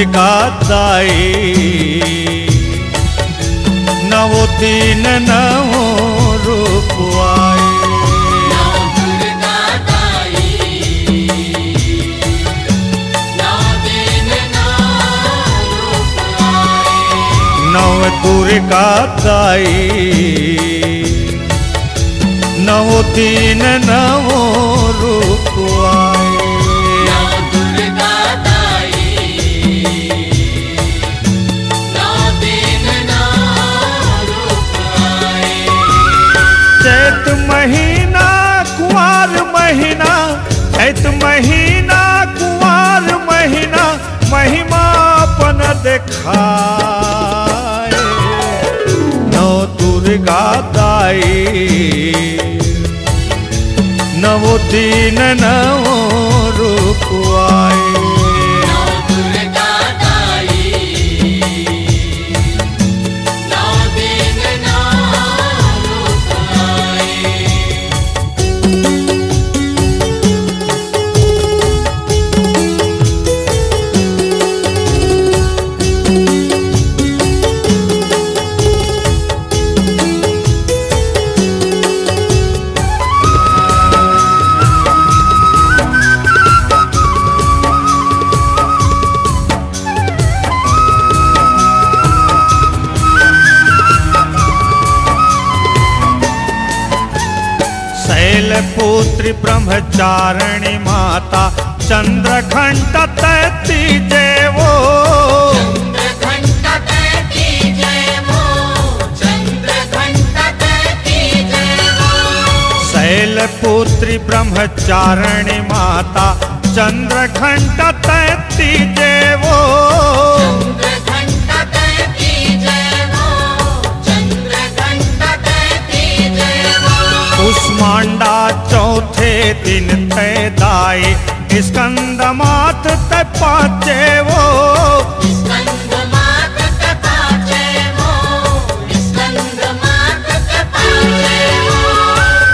दुर्गा दाई नवो दिन नवो रूप आए। नव दुर्गा दाई नवो दिन नवो रूप आए। चैत महीना कुंवार महीना, चैत महीना कुंवार महीना, महिमा अपन देखाए। नव दुर्गा दाई नवो दिन नवो रूप आए। शैलपुत्री ब्रह्मचारिणी माता चंद्रघंट तैती जयवो। शैलपुत्री ब्रह्मचारिणी माता चंद्रघंट तैती जयवो। कुष्मांडा चौथे दिन तय दाई स्कंद मात तय पाचे वो।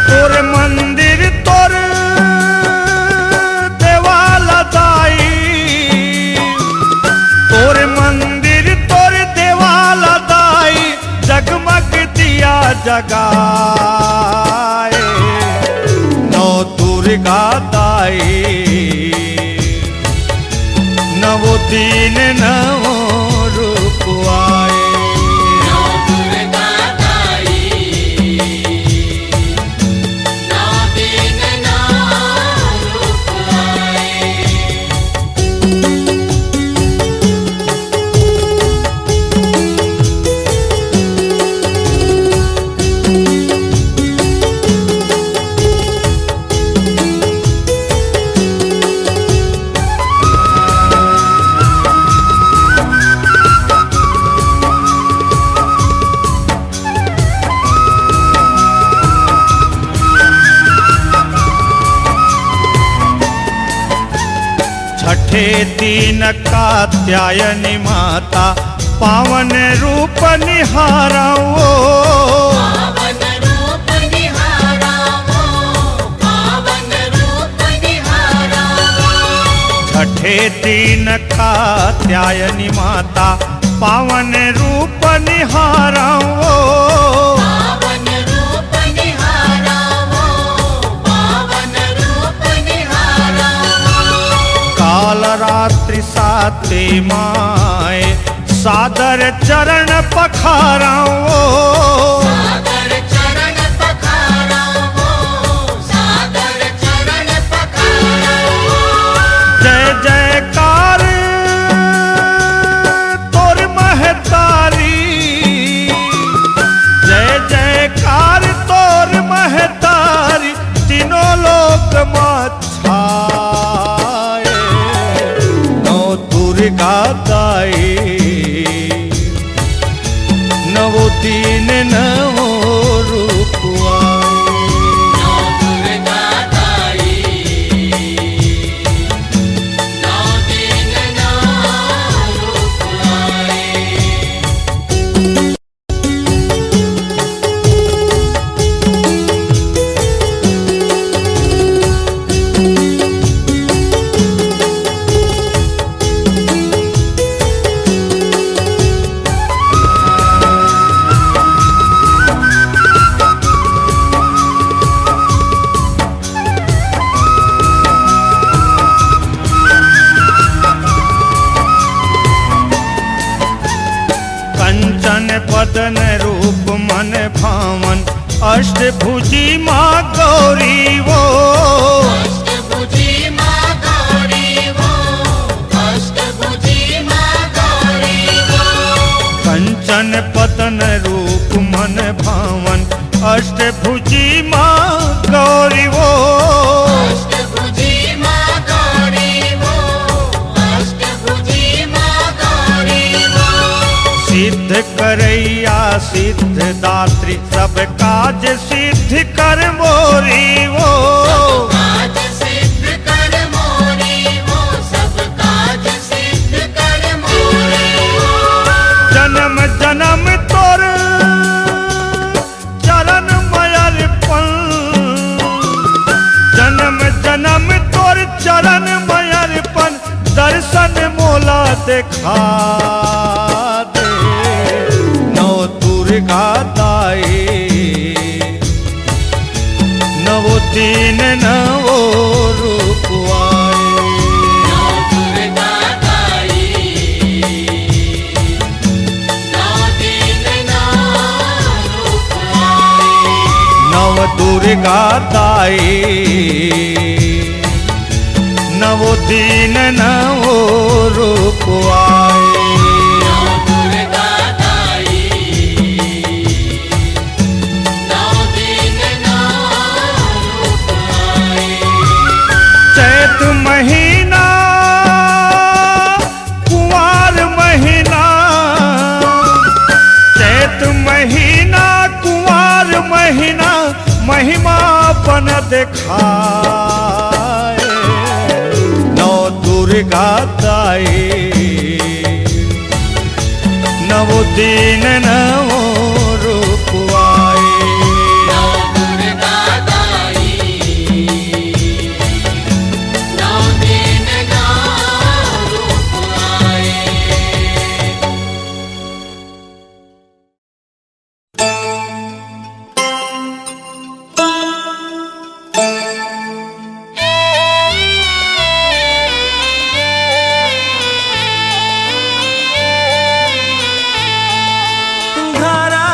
तोर मंदिर तोर देवाला दाई, तोर मंदिर तोर देवाला दाई, जगमग दिया जगाए। नव दुर्गा दाई नवो दिन नवो रूप आए। छठे दिन कात्यायनी माता पावन रूप निहाराओ। छठे दिन कात्यायनी माता पावन रूप निहाराओ। काल रात्रि साते माए सादर चरण पखाराओ। जय जयकार तोर महतारी, जय जयकार तोर महतारी, तीनों लोक माछाए। दुर्गा दाई नवो दिन नवो रूप आए। मन भावन अष्टभुजी माँ गौरी वो। अष्टभुजी माँ गौरी वो, अष्टभुजी माँ गौरी वो। कंचन पतन रूप मन भावन अष्टभुजी माँ गौरी वो। अष्टभुजी माँ गौरी वो, अष्टभुजी माँ गौरी वो। सिद्ध करैया सिद्ध दात्री सब काज सिद्ध कर मोरी वो। काज सिद्ध कर मोरी वो, सब काज सिद्ध कर मोरी वो। जन्म जन्म तोर चरण मयरपन, जन्म जन्म तोर चरण मयरपन दर्शन मोला देखा दे। नौ दुर्गा दाई नवो तीन नवो रूप आए। नौ दुर्गा दाई, नौ दिन नौ रूप आए। नव दुर्गा दाई नवो दीन नवो रूप आए। नौ दुर्गा दाई, नौ दिन नौ रूप आए। चैत महीना कुंवार महीना, चैत महीना कुंवार महीना महिमा बन दिखाए। नौ दुर्गा दाई नवो दीन नवो रूप आए। नौ दुर्गा दाई, नौ दिन नौ रूप आए। घरा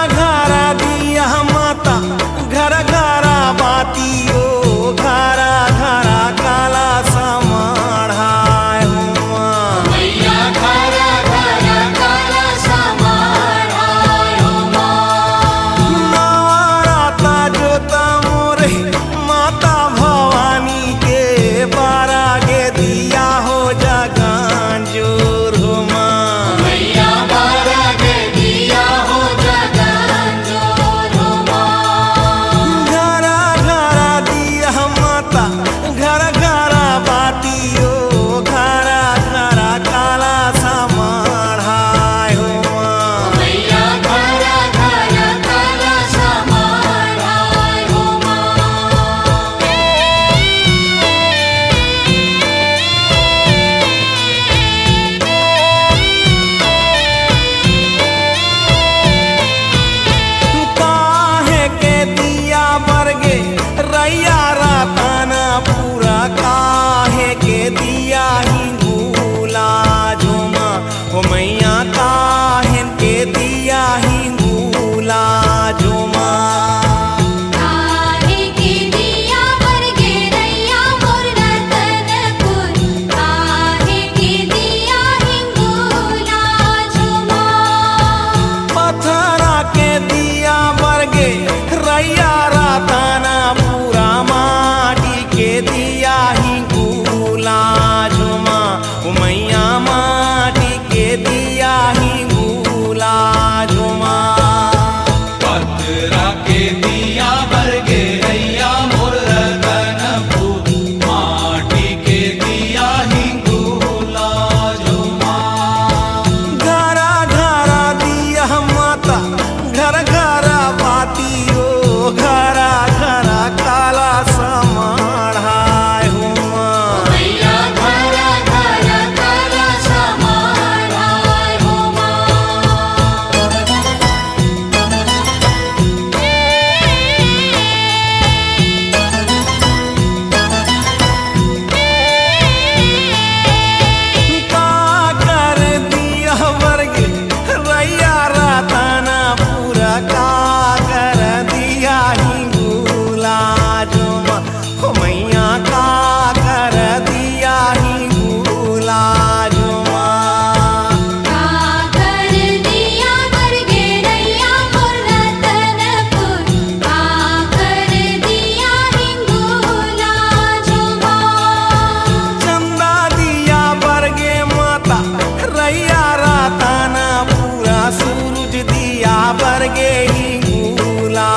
बरगे हिंगूला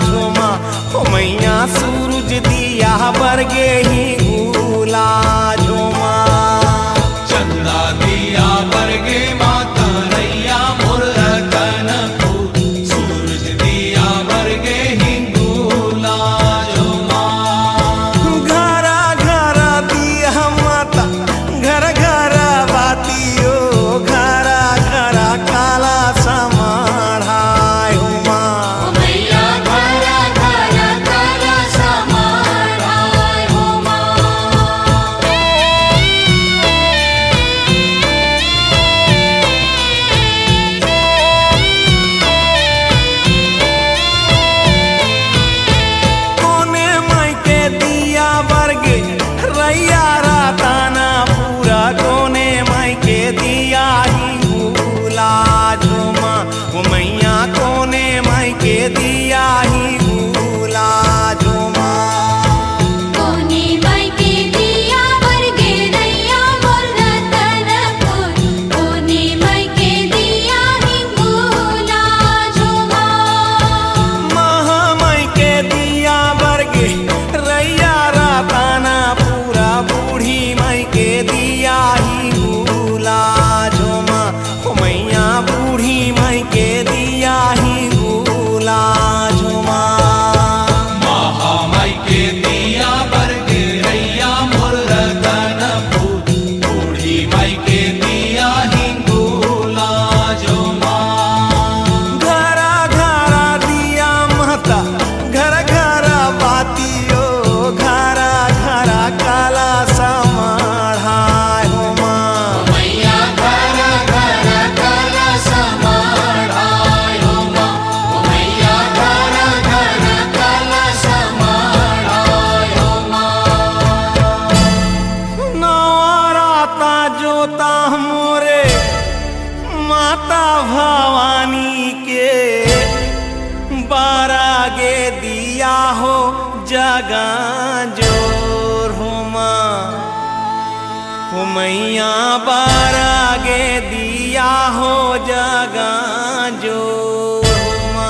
झुमा हो मैया सूरज दिया बरगे हिंगूला झुमा चंदा दिया बरगे माता नैया मोर रतन फूल सूरज दिया बरगे हिंगूला झुमा घरा घरा दिया माता घर घर बातियो घरा घरा काला समाढ़ाय हुमा मैया घरा घरा काला समाढ़ाय हो कोने माई के दिया बरगे रैया राताना पूरा कोने माई के दिया हिंगूला झुमा वो मैया कोने माई के दिया हिंगूला झुमा कोने माई के दिया बरगे रैया मोर रतन फूल कोने माई के दिया हिंगूला झुमा महामाई के दिया बरगे रैया राताना पूरा बूढ़ी माई के दिया हिंगूला झुमा हो मैया बूढ़ी माई के दिया हिंगूला झुमा महामाई के दिया बरगे रैया मोर रतन फूल बूढ़ी माई के दिया हिंगूला झुमा घरा घरा दिया महता घर घर बातियो घरा घरा काला समाढ़ाय हुमा मैया घरा घरा काला समाढ़ाय हो मैया घरा घरा काला समाढ़ाय हो नवराता जोता मोरे माता भवानी के बारागे दिया हो जगा जोर हुमा हो मैया बारागे दिया हो जगा जोर हुमा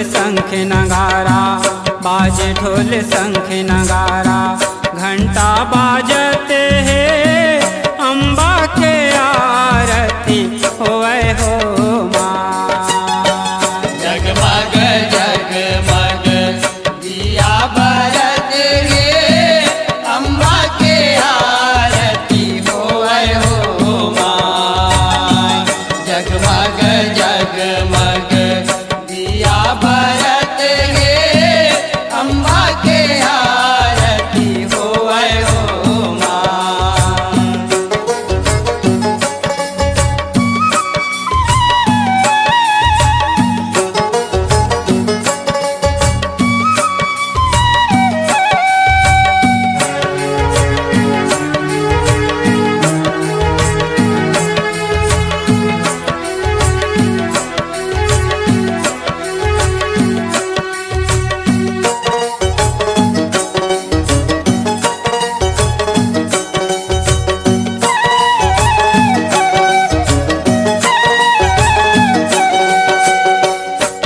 शंख नगारा, बाजे ढोल शंख नगारा, घंटा बाजते हैं अम्बा के आरती होवे हो माँ। जगमग जगमग दिया बरत रे, अम्बा के आरती होवे हो माँ। जगमग जगमग दिया बरत रे, अम्बा के आरती होवे हो माँ।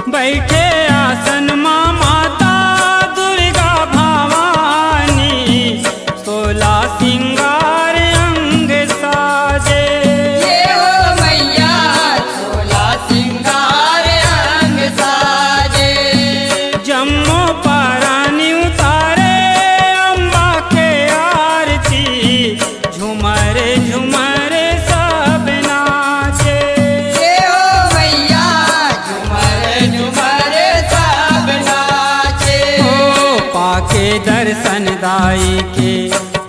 बैठे आसन माँ माता दुर्गा भवानी, 16 सिंगार अंग साजे। ये हो मैया 16 सिंगार अंग साजे। जम्मो पारानी उतारे अम्बा के आरती, झुमर झुमर सब नाचे। ये हो मैया झुमर झुमर सब नाचे। ओ पाके दर्शन दाई के,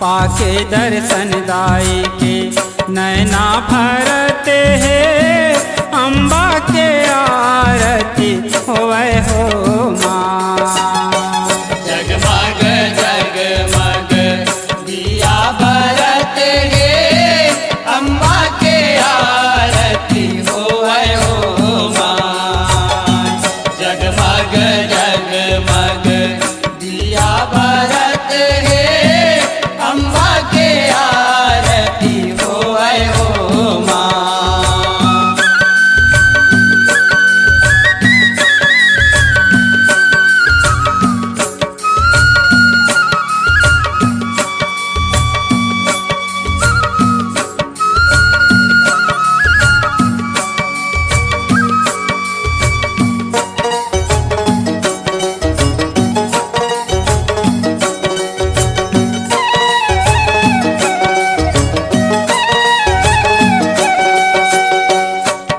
पाके दर्शन दाई के, नैना भरते हैं अम्बा के आरती होवे हो माँ। जगमग जगमग दिया बरत रे, अम्बा के आरती होवे हो माँ। जगमग जगमग दिया बरत रे, अम्बा के आरती होवे हो माँ।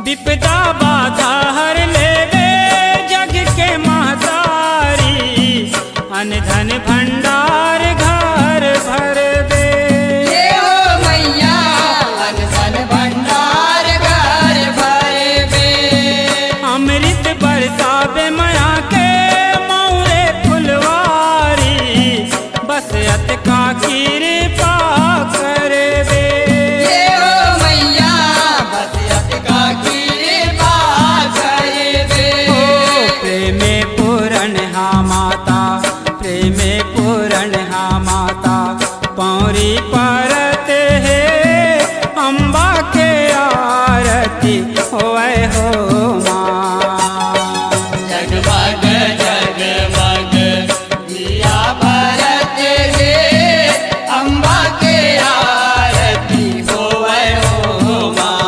विपदा बाधा हर ले दे जग के महतारी, अन धन भंडार घर भर दे। ये हो मैया अन धन भंडार घर भर दे। अमृत बरसावे माया के मौरे फुलवारी, बस अत का कृपा कर दे। ये हो मैया बसियत का कृपा कर दे। ओ प्रेमे पूर्ण हा माता, प्रेमे पूर्ण हा माता, पौरी परत है अम्बा के आरती होवे हो माँ। जगमग जगमग दिया बरत रे, अम्बा के आरती होवे हो माँ।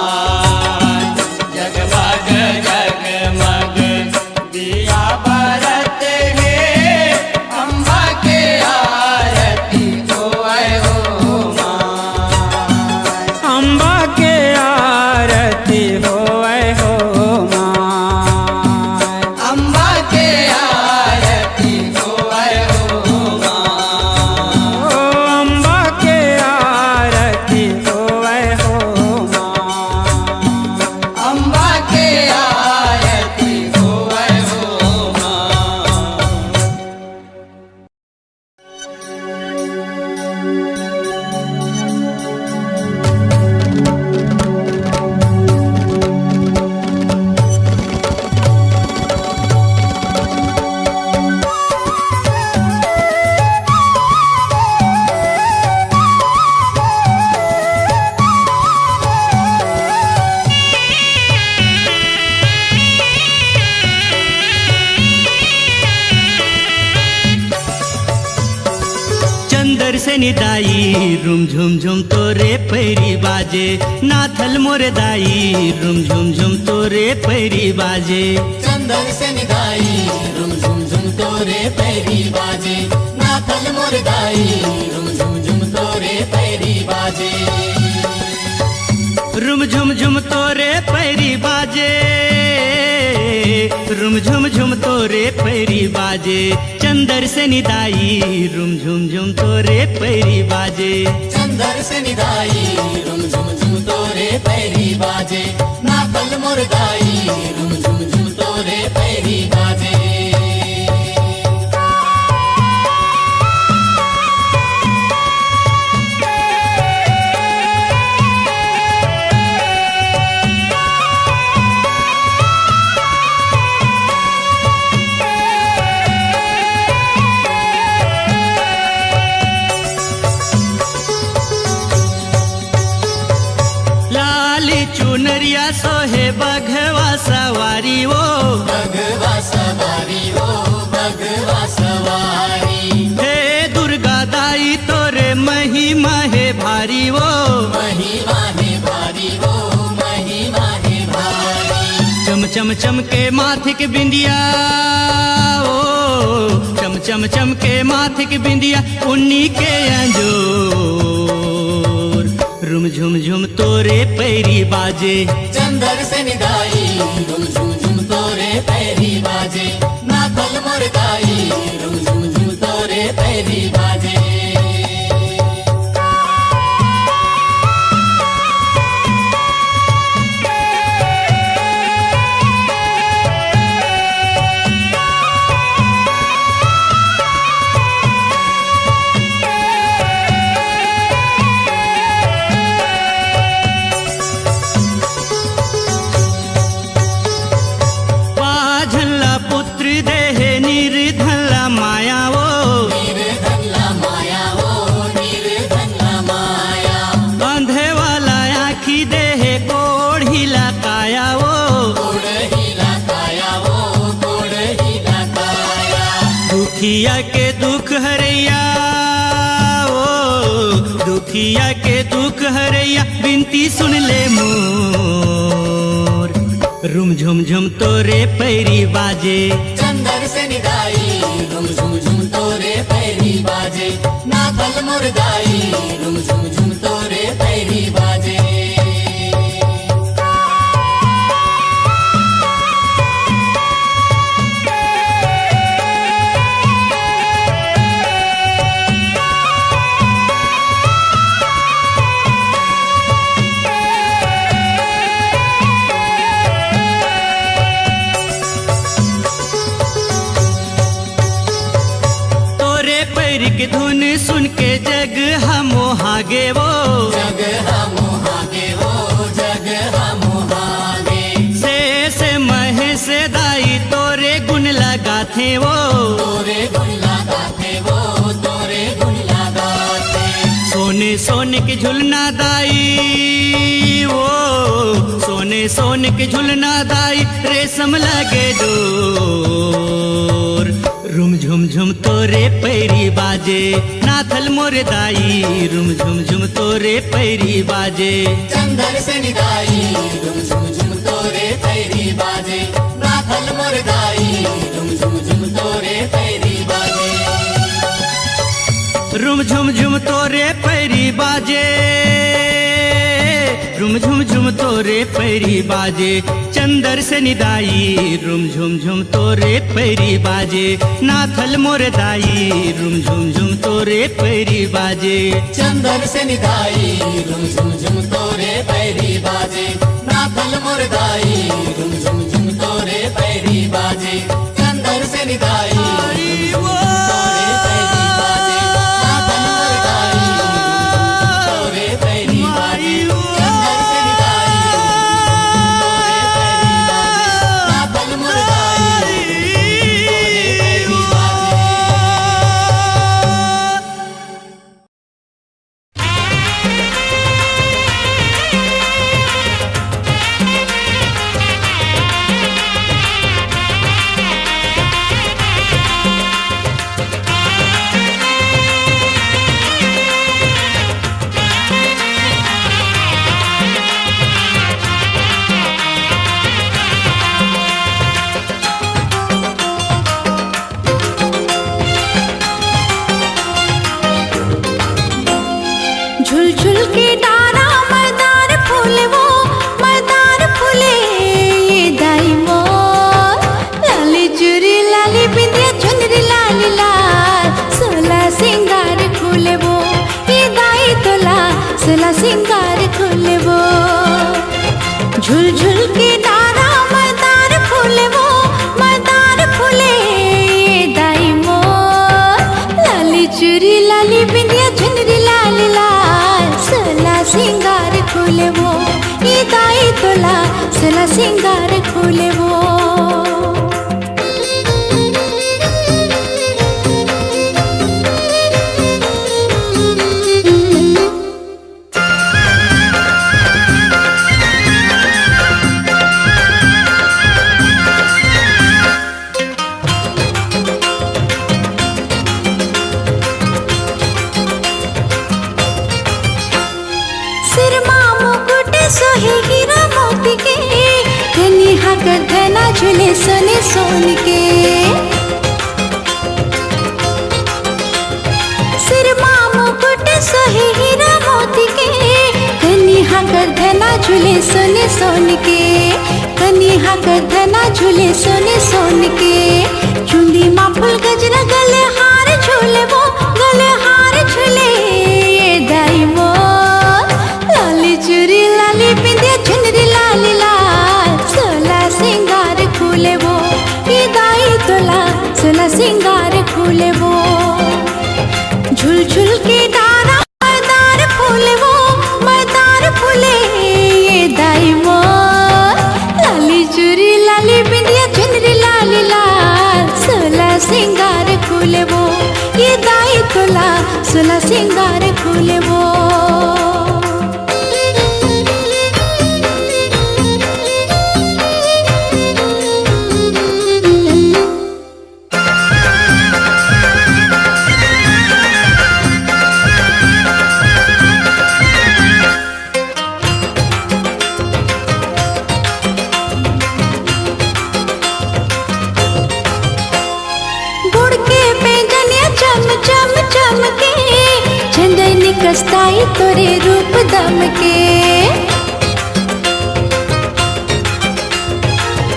जगमग जगमग दिया बरत रे, अम्बा के आरती होवे हो माँ। अम्बा के आरती होवे हो माँ। अम्बा के आरती होवे हो माँ। ओ अम्बा के आरती होवे हो माँ। अम्बा के आरती होवे हो माँ। चंदर से निदाई रुम झुम झुम तोरे पैरी बाजे नाथल मोर दाई रुम झुम झुम तोरे पैरी बाजे चंदन से निदाई रुम झुम झुम तोरे पैरी बाजे नाथल मोर दाई रुम झुम झुम तोरे पैरी बाजे रुम झुम झुम तोरे पैरी बाजे रुम झुम झुम तोरे पैरी बाजे चंदर से निदाई रुम झुम झुम तोरे पैरी बाजे चंदर से निदाई रुम झुम झुम तोरे पैरी बाजे नाथल मोर दाई रुम झुम झुम तोरे पैरी बाजे चुनरिया सोहे बघवा सवारी वो भगवा सवारी वो भगवा सवारी हे दुर्गा दाई तोरे महिमा है भारी वो महिमा है भारी वो महिमा है भारी चम चम चम के माथे के बिंदिया ओ चम चम चम के माथे के बिंदिया उन्नी के अंजोर रुम झुम झुम तोरे पैरी बाजे चंदर से निदाई रुम झुम झुम तोरे पैरी बाजे नाथल मोर दाई रुम झुम झुम तोरे पैरी बाजे दुखिया के दुख हरैया ओ दुखिया के दुख हरैया बिनती सुन ले मोर रुम झुम झुम तोरे पैरी बाजे चंदर से निदाई रुम झुम झुम तोरे पैरी बाजे नाथल मोर दाई रुम झुम झुम तोरे पैरी बाजे के धुन सुन के जग हम हागे वो जग हम हागे वो जग हम हागे से महे से दाई तोरे गुण लगाथे वो तोरे गुण लगाथे वो तोरे गुण लगाथे सोने सोने के झुलना दाई वो सोने सोने के झुलना दाई रेशम लगे डोर रुम झुम झुम तोरे पैरी बाजे नाथल मोर दाई रुम झुम झुम तोरे पैरी बाजे चंदर से निदाई रुम झुम झुम तोरे पैरी बाजे नाथल मोर दाई रुम झुम झुम तोरे पैरी बाजे रुम झुम झुम तोरे पैरी बाजे रुम झुम झुम तोरे पैरी बाजे चंदर से निदाई रुम झुम झुम तोरे पैरी बाजे नाथल मोर दाई रुम झुम झुम तोरे पैरी बाजे चंदर से निदाई रुम झुम झुम तोरे पैरी बाजे नाथल मोर दाई रुम झुम झुम तोरे पैरी बाजे चंदर से निदाई रुम झुम झुम तोरे पैरी बाजे नाथल मोर दाई रुम झुम झुम तोरे पैरी बाजे चंदर से निदाई रुम झुम झुम तोरे पैरी बाजे नाथल मोर दाई रुम झुम झुम तोरे पैरी बाजे। सोला सिंगार खुले वो। सोहे हीरा मोती के कन्या गर्दना झूले सोने सोन के। सिर मुकुट सोहे हीरा मोती के कन्या गर्दना झूले सोने सोन के। कन्या गर्दना झूले सोने सोन के। चुंदी माँ फूल गजरा गले हार झूले वो। गले हार झूले दाई वो। लाली चूरी लाली बिंदिया चुनरी लाली लाल सोला सिंगार खुले वो। ये दाई तोला सोला सिंगार खुले वो। झुल झुल के डारा मदार फूले वो। मदार फूले ये दाई वो। लाली चूरी लाली बिंदिया चुनरी लाली लाल सोला सिंगार खुले वो। ये दाई तोला सोला सिंगार खुले वो। कस्ताई तोरे रूप दम के।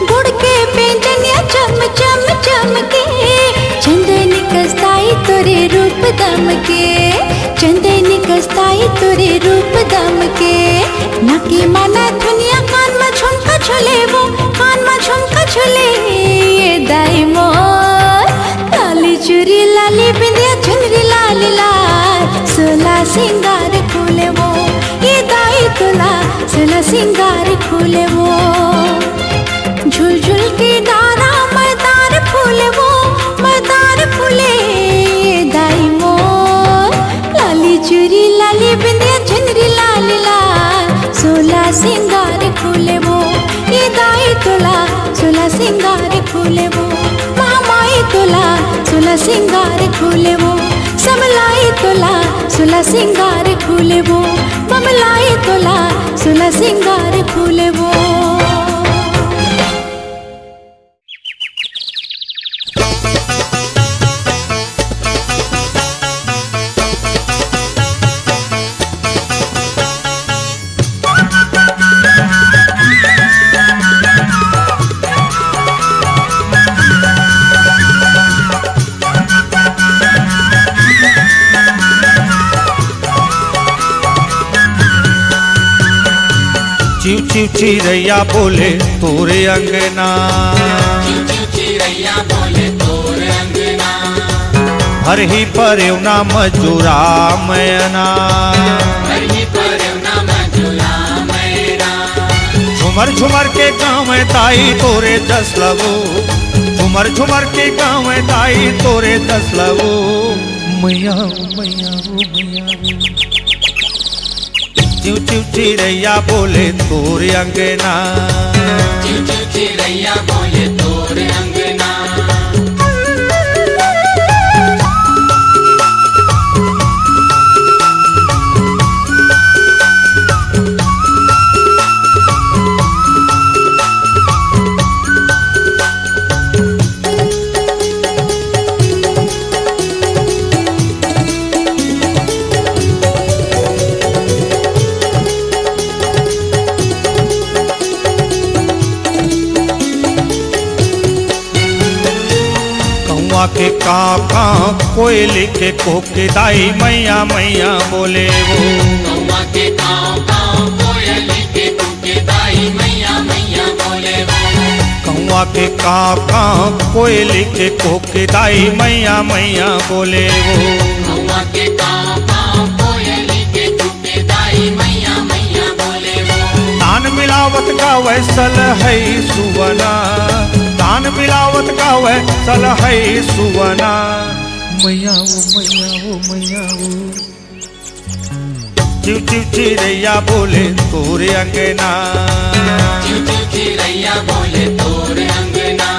गुड़ के पेंजनिया चम चम चम के। चंदनी कस्ताई तोरे रूप दम के। चंदनी कस्ताई तोरे रूप दम के। नकी माना दुनिया कान में झुमका झूले वो। कान में झुमका झूले ये दाई मोर। लाली चूरी लाली बिंदिया चुनरी लाली लाल सोला सिंगार खुले वो। ये दाई तोला सोला सिंगार खुले वो। झुल झुल के डारा मदार फूले वो। मदार फूले ये दाई मोर। लाली चूरी लाली बिंदिया चुनरी लाली लाल सोला सिंगार खुले वो। ये दाई तोला सोला सिंगार खुले वो। मामाई तोला सोला सिंगार खुले वो। समलाई तोला सोला सिंगार खुले वो। बमलाई तोला सोला सिंगार खुले वो। चिव चिव चिरैया बोले तोरे अंगना। चिरैया बोले तोरे अंगना। हरही परवना मजूरा मैना। हरही परवना मजूरा मैना। झुमर झुमर के गाँव ताई तोरे दस लवो। झुमर झुमर के गाँव ताई तोरे दस लवो। मैया मैया मैया। चिव चिव चिरैया बोले तोरे अंगना। चिव चिव चिरैया बोले तोरे अंगना। के काँव काँव कोयली के कोके दाई मैया मैया बोले वो। कौवा के काँव काँव कोयली के कोके दाई मैया मैया बोले वो। कौवा के काँव काँव कोयली के कोके दाई मैया मैया बोले वो। कौवा के काँव काँव कोयली के कोके दाई मैया मैया बोले वो। तान मिलावत गाव गावे सलहै सुवना, तान मिलावत गावे सलहै सुवना। मैया ओ मैया ओ, चिव चिव चिरैया बोले तोरे अंगना, चिव चिव चिरैया बोले तोरे अंगना।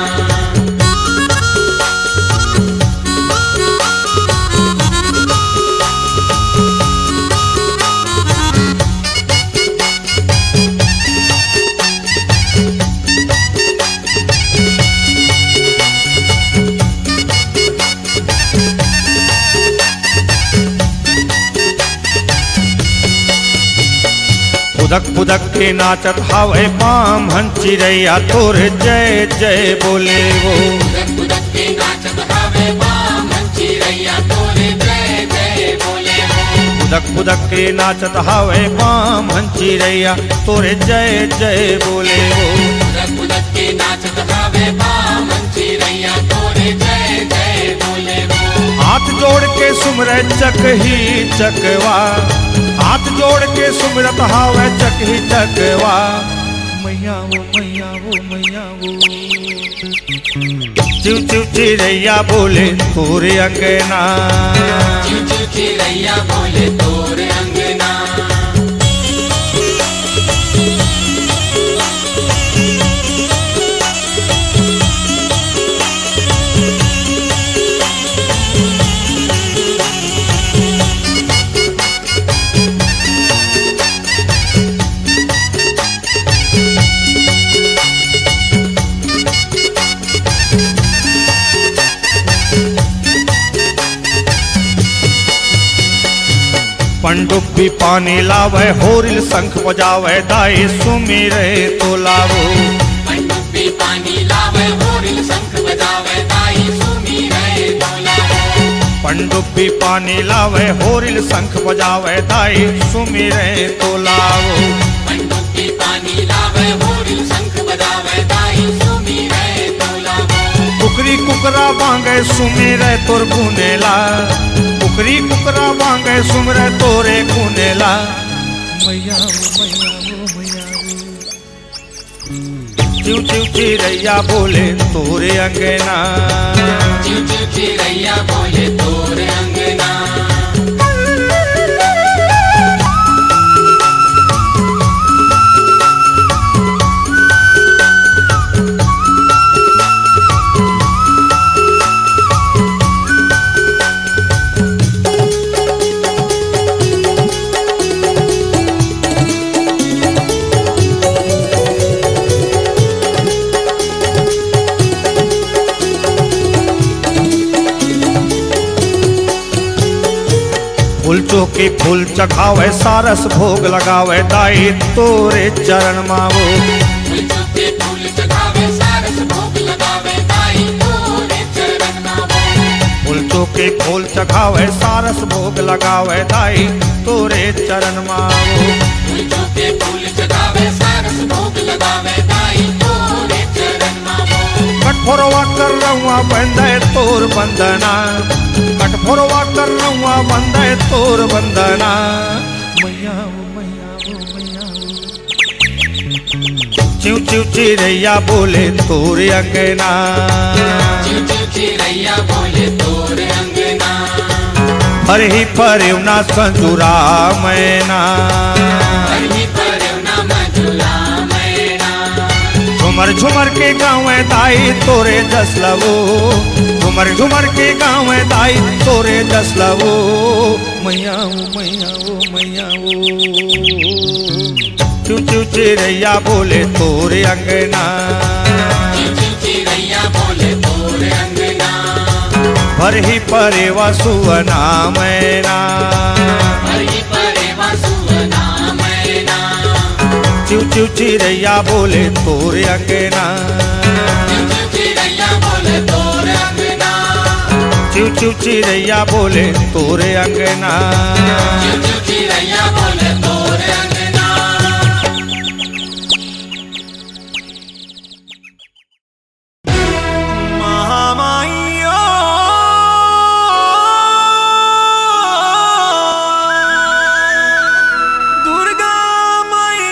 पुदक पुदक के नाचत हावे बामन चिरैया तोरे जय जय बोले वो। पुदक पुदक के नाचत हावे बामन चिरैया तोरे जय जय बोले वो। पुदक पुदक के नाचत हावे बामन चिरैया तोरे जय जय बोले वो। पुदक पुदक के नाचत हावे बामन चिरैया तोरे जय जय बोले वो। हाथ जोड़ के सुमरे चकही चकवा, हाथ जोड़ के सुमरत हावे चकही चकवा। मैया ओ मैया ओ मैया ओ, चिव चिव चिरैया बोले तोरे अंगना, चिव चिव चिरैया बोले तोरे अंगना। पंडुब्बी पानी लावे होरिल शंख बजावे दाई सुमिरे तो लावो। पंडुब्बी पानी लावे होरिल शंख बजावे दाई सुमिरे तो लावो। पंडुब्बी पानी लावे होरिल शंख बजावे दाई सुमिरे तो लावो। पंडुब्बी पानी लावे होरिल शंख बजावे दाई सुमिरे तो लावो। कुकरी कुकरा बांगे सुमिरे तोर गुनेला, कुकरी कुकरा बांगे सुमरे तोरे गुनेला। मैया ओ मैया ओ, चिव चिव चिरैया बोले तोरे अंगना, चिव चिव चिरैया बोले तोरे अंगना। फूल चौकी फूल चखावे सारस भोग लगावे दाई तोरे चरण मावो। फूल चौकी फूल चढ़ावे सारस भोग लगावे दाई तोरे चरण मावो। फूल चौकी फूल चखावे सारस भोग लगावे दाई तोरे चरण मावो। फूल चौकी फूल चढ़ावे सारस भोग लगावे दाई तोरे चरण मावो। कठफोरवा कर रहुआ बंदे तोर बंदना, कठफोरवा कर रहुआ बंदे तोर बंदना। मैया ओ मैया ओ मैया ओ, चिव चिव चिरैया बोले तोरे अंगना, चिव चिव चिरैया बोले तोरे अंगना। हरे ही परिवना संजुरा मैना, हरि परवना मजुला मैना। झुमर झुमर के गाँव दाई तोरे जस लवो, झुमर झुमर के गाँव दाई तोरे जस लवो। मैया ओ मैया ओ मैया ओ, चिव चिव चिरैया बोले तोरे अंगना, चिव चिव चिरैया बोले तोरे अंगना। भर ही परेवा सुवना मैना, हरि परेवा सुवना मैना। चिव चिव चिरैया बोले तोरे अंगना, चिव चिव चिरैया बोले तोरे अंगना। चिव चिव चिरैया बोले तोरे अंगना। चिव चिव चिरैया बोले तोरे अंगना। महामाइयो दुर्गा माई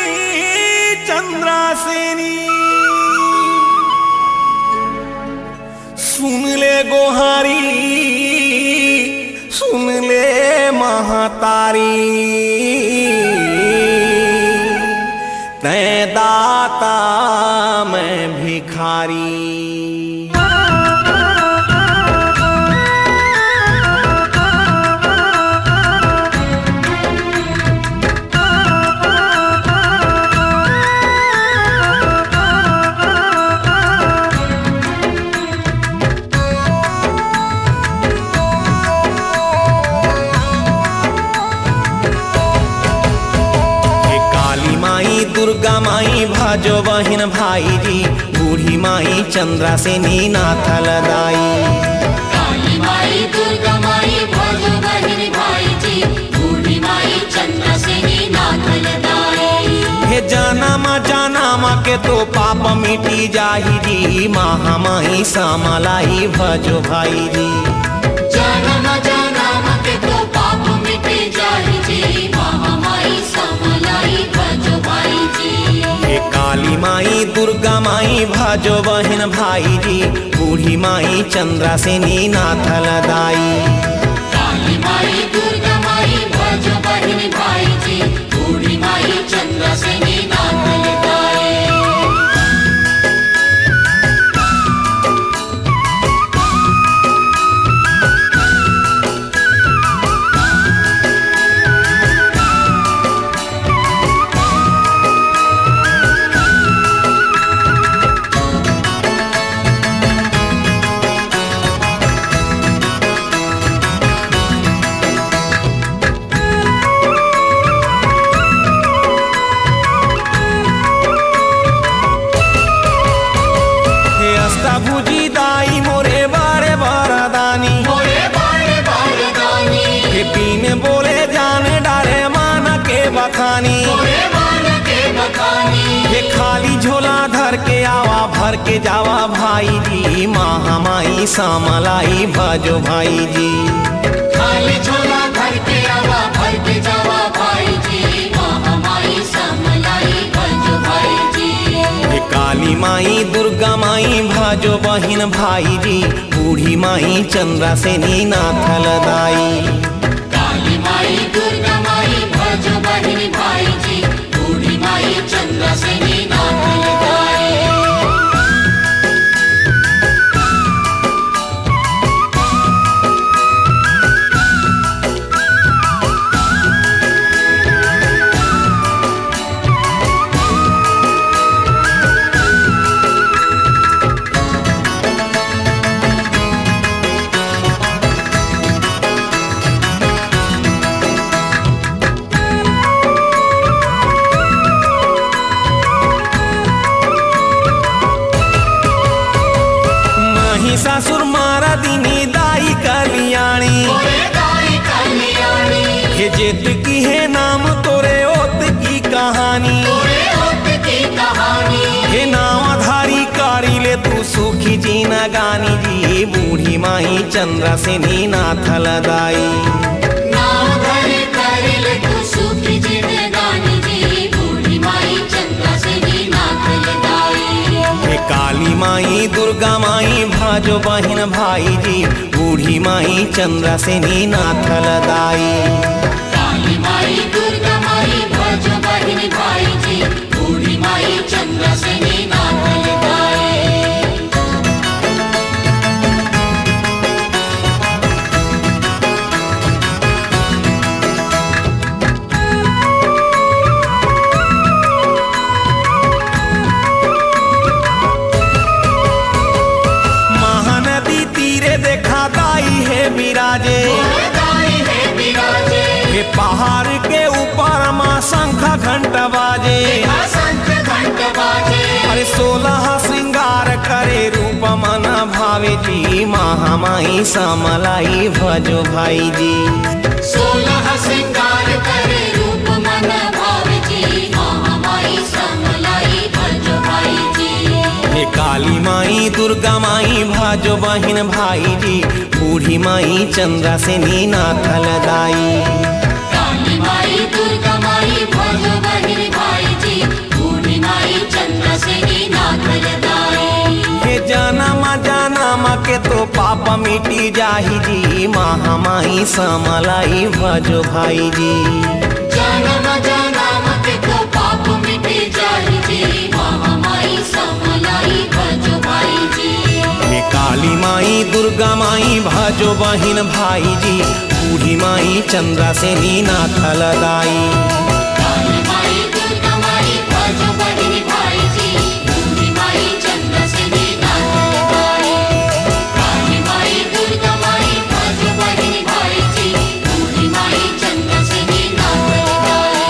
चंद्रा से दुलारी तैं दाता मैं भिखारी। दुर्गा माई भाजो बहिन भाई जी, बूढ़ी माई चंद्रा से नाथ लदाई। काली माई दुर्गा माई भाजो बहिन भाई जी, बूढ़ी माई चंद्रा से नाथ लदाई। हे जाना के तो पाप मिटी जाही जी, महामाई सामलाई भजो भाई जी। जाना के तो पाप मिटी जाही जी, महामाई सामलाई भजो भाई जी। हे काली माई दुर्गा माई भाजो बहिन भाई जी, बूढ़ी माई चंद्रा से नाथ लदाई। काली माई दुर्गा माई भाजो बहिन भाई जी, बूढ़ी माई चंद्रा से नाथ लदाई। भुजी दाई मोरे बारे बारादानी, हे पीन बोले जाने डारे मान के बखानी। हे खाली झोला धर के आवा भर के जावा भाई जी, महामाई सामलाई भजो भाई जी। खाली झोला भर के आवा भर के जावा भाई जी, महामाई सामलाई भजो भाई जी। हे काली माई दुर्गा माई भाजो बहिन भाई जी, बूढ़ी माई चंद्रा से नाथ लदाई। काली माई दुर्गा माई भजो बहिन भाई जी, बूढ़ी माई चंद्रा से नाथ लदाई। सासुर मारा दीनी दाई कलियाणी, हे जेत की है नाम तोरे ओत की कहानी। हे नावाधारी कारी ले तू सुखी जीना गानी जी, बूढ़ी माई चंद्रा से नाथ लदाई। काली माई दुर्गा माई भाजो बहिन भाई जी, बूढ़ी माई चंद्रा से नाथ लदाई। काली माई दुर्गा माई भाजो बहिन भाई जी, बूढ़ी माई चंद्रा से नाथ लदाई। बिराजे हे पहाड़ के ऊपर माँ शंख घंट बाजे। अरे 16 श्रृंगार करे रूप मन भावे जी, महामाई सामलाई भजो भाई जी। 16 श्रृंगार करे रूप मन भावे जी, महामाई सामलाई भजो भाई जी। हे काली माई दुर्गा माई भाजो बहिन भाई जी, बूढ़ी माई चंद्रा से नाथ लदाई। काली माई दुर्गा माई भाजो बहिन भाई जी, बूढ़ी माई चंद्रा से नाथ लदाई। हे जाना मा के तो पाप मिटी जाही जी, महामाई समलाई भजो भाई जी। जनम जनम के तो पाप मिटे जाहि जी, महामाई समलाई भजो भाई जी। हे काली माई दुर्गा माई भजो बहिन भाई जी, बूढ़ी माई चंद्रा से नीना थलदाई। काली माई दुर्गा माई भजो बहिन भाई जी, बूढ़ी माई चंद्र से नीना थलदाई। काली माई दुर्गा माई भजो बहिन भाई जी, बूढ़ी माई चंद्र से नीना थलदाई।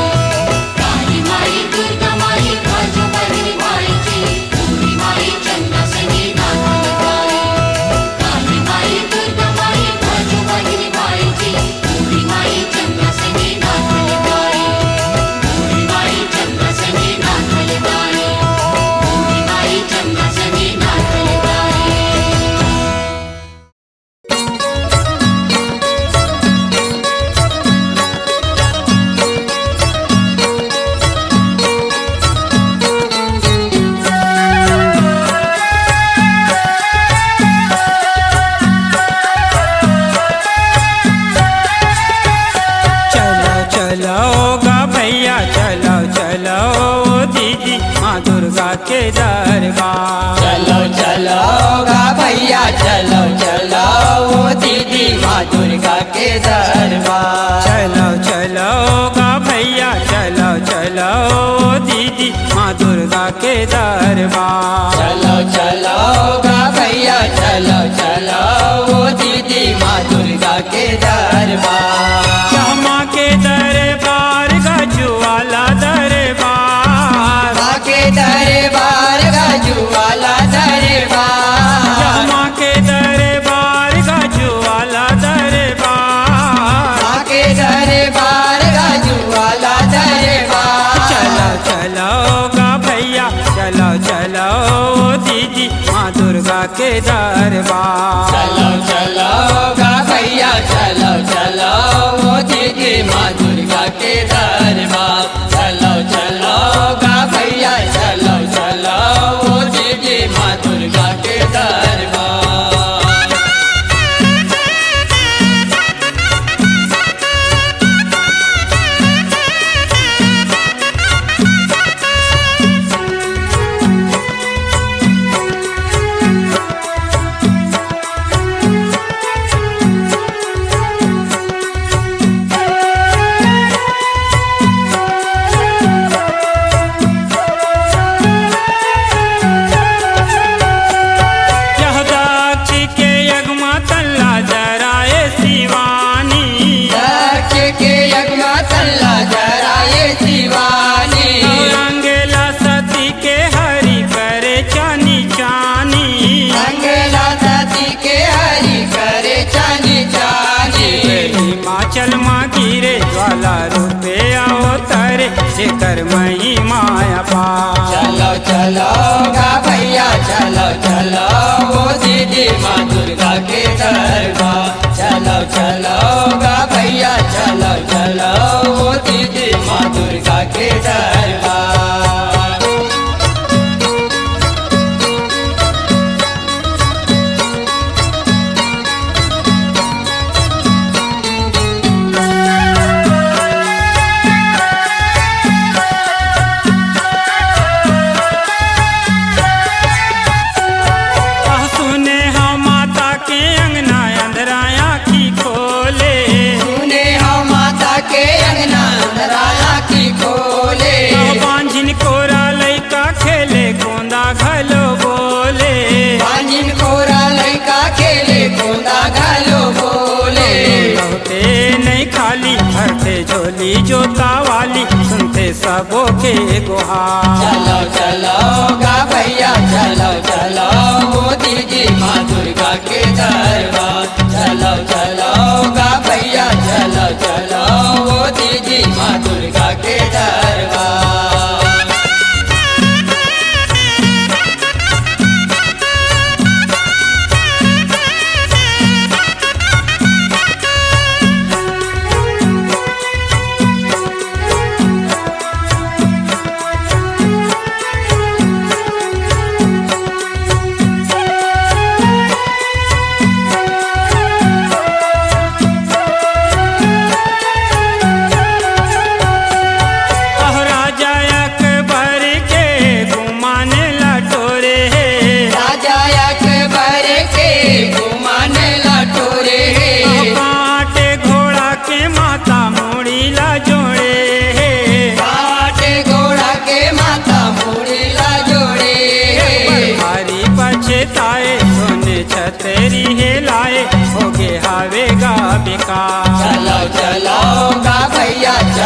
काली माई दुर्गा माई भजो बहिन भाई जी, बूढ़ी माई चंद्र से नीना थलदाई। काली माई दुर्गा माई भजो बहिन भाई जी, बूढ़ी माई चंद्र से नीना थलदाई। बूढ़ी माई चंद्र से नीना थलदाई। बूढ़ी माई चंद्र से नीना थलदाई। चलो चलो गा भैया चलो चलो दीदी माँ दुर्गा के दरबार। चलो चलो गा भैया चलो चलो दीदी माँ दुर्गा के दरबार। चलो चलो गा भैया चलो चलो दीदी माँ दुर्गा के दरबार। चलो चलो गा भैया चलो चलो दीदी माँ दुर्गा के दरबार। श्यामा के दरबार गजुवाला दरबार। माँ के दरबार गजुवाला दरबार। श्यामा के दरबार गजुवाला दरबार। माँ के दरबार गजुवाला दरबार। चलो चलो गा भैया चलो चलो दीदी माँ दुर्गा के दरबार। चलो चलो गा भैया चलो चलो दीदी माँ दुर्गा के दरबार। चलो चलो गा भैया चलो चलो दीदी माँ दुर्गा के दरबार। यहदाक्षी के यज्ञ तल्ला जराए शिवानी। दक्ष के यज्ञ तल्ला जराए शिवानी। रंगेला सती के हरि करे चानी चानी। रंगेला सती के हरि करे चानी चानी। हिमाचल माँ गिरे ज्वाला रूपे अवतरे शेखर मही माया पा। चलो चलो गा भैया चलो चलो दीदी माँ दुर्गा के दरबार। चलो चलो गा भैया चलो चलो दीदी माँ दुर्गा के दरबार। सुने हम माता के अंगना अंधराया की खोले। सुने हम माता के अंगना अंधराया की खोले। बांझिन कोरा लैका खेले गोंदा घलो बोले। बांझिन कोरा लड़का खेले गोंदा घलो बोले। लौटे नहीं खाली भरते झोली जोता वाली सुनते सबों के गुहार। चलो चलो गा भैया चलो चलो दीदी माँ दुर्गा के दरबार। चलो चलो गा भैया चलो चलो दीदी माँ दुर्गा के दरबार।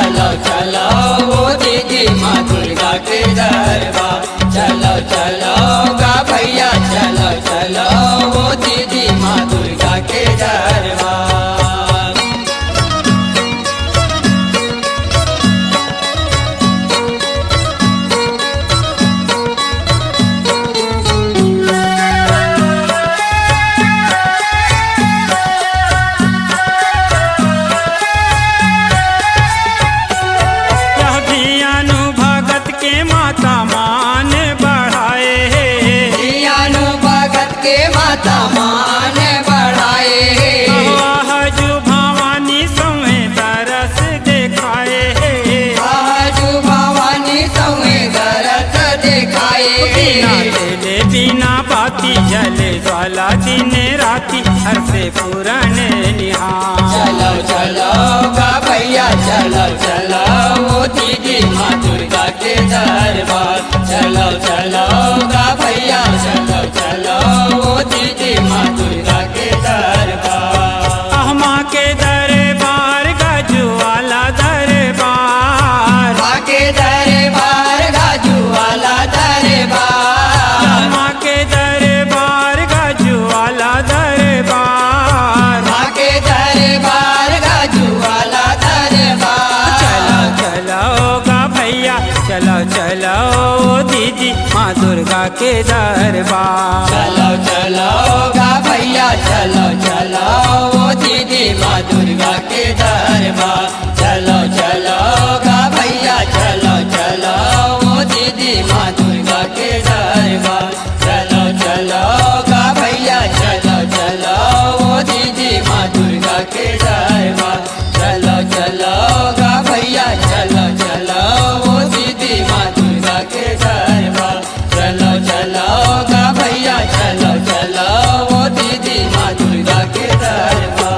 चलो चलो वो दीदी माँ दुर्गा के दरबार चलो चलो गा भैया चलो चलो वो दीदी माँ दुर्गा के दरबार मान बढ़ाए आजू भवानी समय तरस दिखाए आजू भवानी समय तरस दिखाए बिना तेले बिना बाती जले ज्वाला दिन राती हर से पूरन निहार चलो चलो गा भैया चलो चलो वो दीदी माँ दुर्गा के दरबार चलो चलो गा भैया चलो चलो वो दीदी माँ दुर्गा के दरबार माँ के दरबार गाजू वाला दरबार माँ के दरबार गाजू वाला दरबार माँ के दरबार गाजू वाला दरबार माँ के दरबार गाजू वाला दरबार चलो चलो गा भैया चलो चलो दीदी माँ दुर्गा के दरबार चलो चलो गा भैया चलो चलो वो दीदी माँ दुर्गा के दरबार चलो चलो गा भैया चलो चलो वो दीदी माँ दुर्गा के दरबार चलो चलो गा भैया चलो चलो वो दीदी माँ दुर्गा के दरबार चलो चलो गा भैया चलो चलो वो दीदी माँ दुर्गा के दरबार चलो चलो गा भैया चलो चलो वो दीदी माँ दुर्गा के दरबार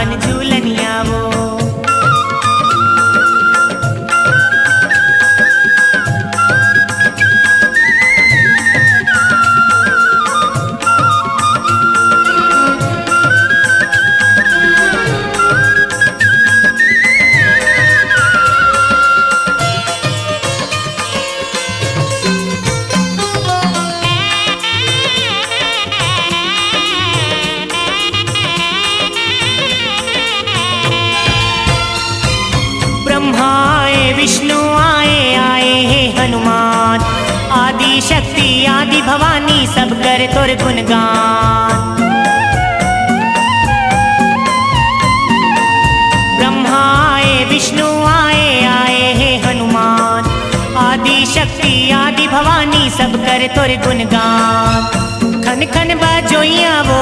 सावन झूलनिया वो। ब्रह्मा आए विष्णु आए आए हे हनुमान, आदि शक्ति आदि भवानी सब कर तोर गुणगान। ब्रह्मा आए विष्णु आए आए हे हनुमान, आदि शक्ति आदि भवानी सब कर तोर गुणगान। खन खन बाजोइया वो,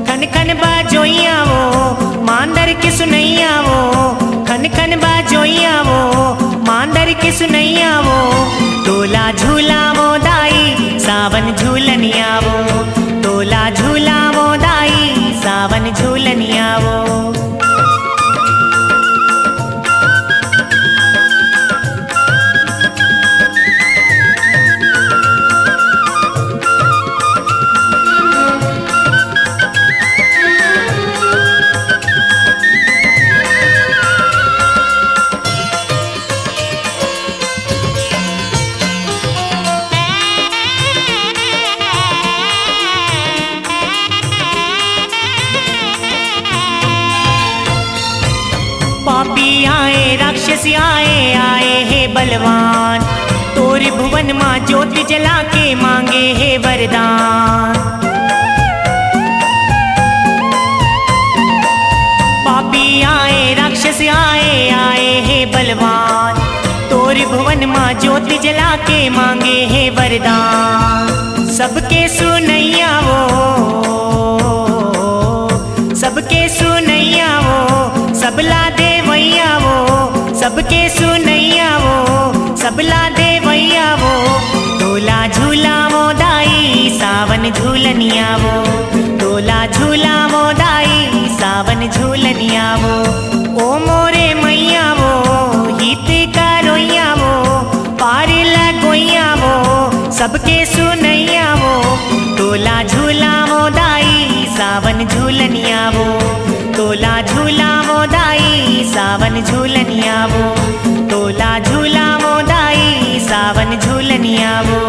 खन खन बाजोइया वो, मांदर की सुनैया वो। खन खन बाजोइया वो, मांदर की सुनैया वो। तोला झूला वो दाई सावन झूलनिया वो, तोला झूला वो दाई सावन झूलनिया वो। पापी आए राक्षस आए आए हे बलवान, तोर भुवन माँ ज्योति जला के मांगे हे वरदान। पापी आए राक्षस आए आए हे बलवान, तोर भुवन माँ ज्योति जला के मांगे हे वरदान। सबके सुनैया वो, सबके सुनैया वो, सबला देवैया वो। सबके सुनैया वो, सबला देवैया वो। तोला झूला वो दाई सावन झूलनिया वो, तोला झूला वो दाई सावन झूलनिया वो। ओ मोरे मैया वो, हित का रोइया वो, पार लगोइया वो। सबके सुनैया वो, तोला झूला वो दाई सावन झूलनिया वो, तोला झूला वो दाई सावन झूलनिया वो। तोला झूला वो दाई सावन झूलनिया वो,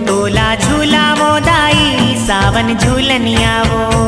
तोला झूला वो दाई सावन झूलनिया वो।